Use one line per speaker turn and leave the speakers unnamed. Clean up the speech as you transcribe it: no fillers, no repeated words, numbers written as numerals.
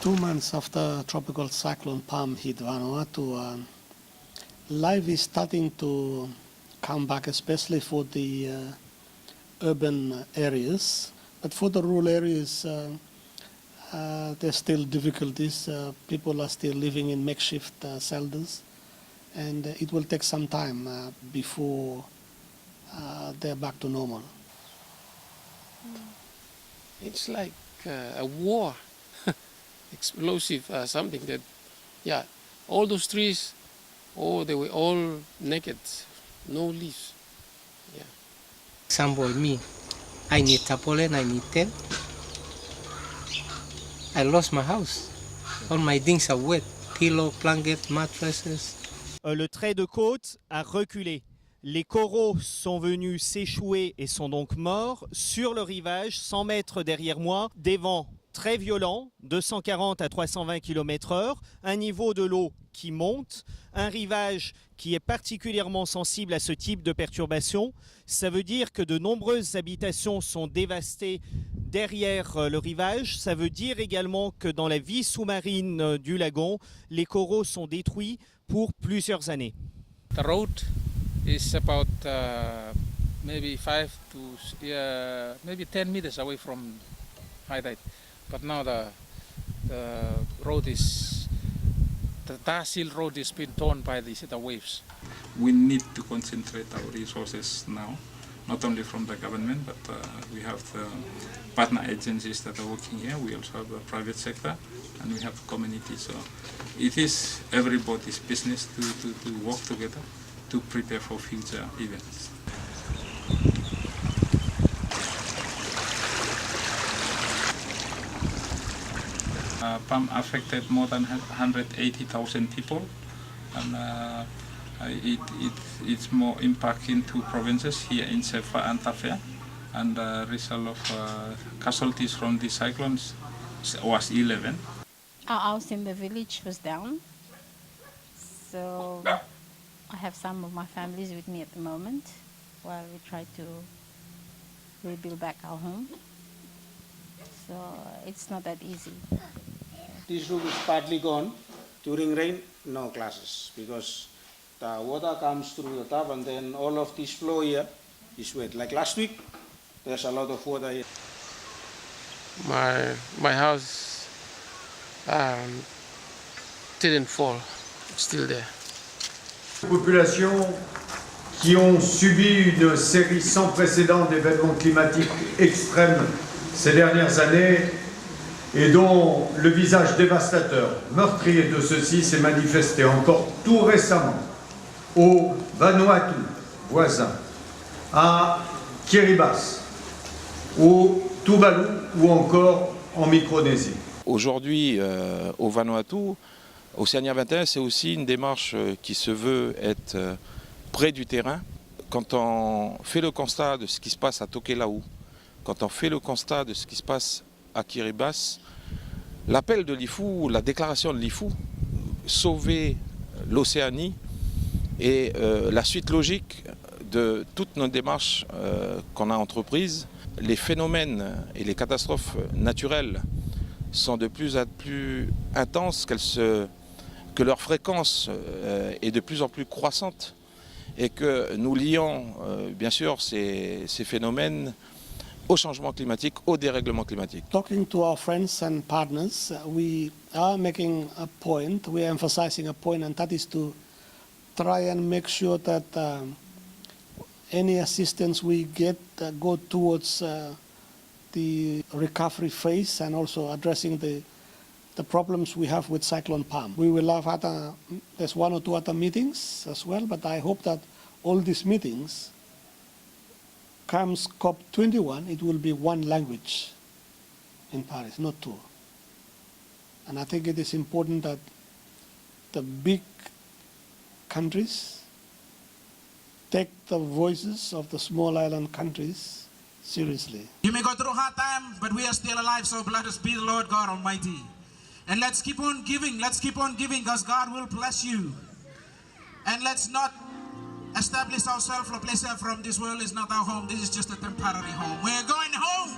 2 months after tropical cyclone Palm hit Vanuatu, life is starting to come back, especially for the urban areas. But for the rural areas, there's still difficulties. People are still living in makeshift shelters, and it will take some time before they're back to normal.
It's like a war, explosive, something that, yeah, all those trees, they were all naked, no leaves. Yeah.
Example, me, I need tarpaulin, I need tent. I lost my house. All my things are wet. Pillow, blanket, mattresses.
Le trait de côte a reculé. Les coraux sont venus s'échouer et sont donc morts. Sur le rivage, 100 mètres derrière moi, des vents très violents, 240 à 320 km/h, un niveau de l'eau qui monte, un rivage qui est particulièrement sensible à ce type de perturbation. Ça veut dire que de nombreuses habitations sont dévastées derrière le rivage. Ça veut dire également que dans la vie sous-marine du lagon, les coraux sont détruits pour plusieurs années.
The road is about maybe 5 to maybe 10 meters away from high tide. But now the Tahsil road is being torn by the waves.
We need to concentrate our resources now, not only from the government, but we have the partner agencies that are working here. We also have the private sector, and we have the community. So it is everybody's business to work together to prepare for future events. PAM affected more than 180,000 people, and it's more impact in 2 provinces here in Sefa and Tafea, and the result of casualties from the cyclones was 11.
Our house in the village was down, so I have some of my families with me at the moment while we try to rebuild back our home. So it's not that easy.
This roof is partly gone. During rain, no classes, because the water comes through the top and then all of this floor here is wet. Like last week, there's a lot of water here.
My house didn't fall, it's still there.
Populations qui ont subi une série sans précédent d'événements climatiques extrêmes ces dernières années et dont le visage dévastateur, meurtrier de ceux-ci s'est manifesté encore tout récemment au Vanuatu voisin, à Kiribati, au Tuvalu ou encore en Micronésie.
Aujourd'hui, au Vanuatu, Océania 21, c'est aussi une démarche qui se veut être près du terrain. Quand on fait le constat de ce qui se passe à Tokelau, quand on fait le constat de ce qui se passe à Kiribati, l'appel de l'IFU, la déclaration de l'IFU, sauver l'Océanie, est la suite logique de toutes nos démarches qu'on a entreprises. Les phénomènes et les catastrophes naturelles sont de plus en plus intenses, que leur fréquence est de plus en plus croissante et que nous lions bien sûr ces phénomènes au changement climatique, au dérèglement climatique.
Talking to our friends and partners, we are making a point, we are emphasizing a point, and that is to try and make sure that any assistance we get go towards the recovery phase and also addressing the problems we have with Cyclone Palm. We will have there's 1 or 2 other meetings as well, but I hope that all these meetings, comes COP21, it will be 1 language in Paris, not 2. And I think it is important that the big countries take the voices of the small island countries seriously.
You may go through a hard time, but we are still alive, so let us be the Lord God Almighty. And let's keep on giving, because God will bless you. And let's not establish ourselves a place from this world is not our home. This is just a temporary home. We're going home.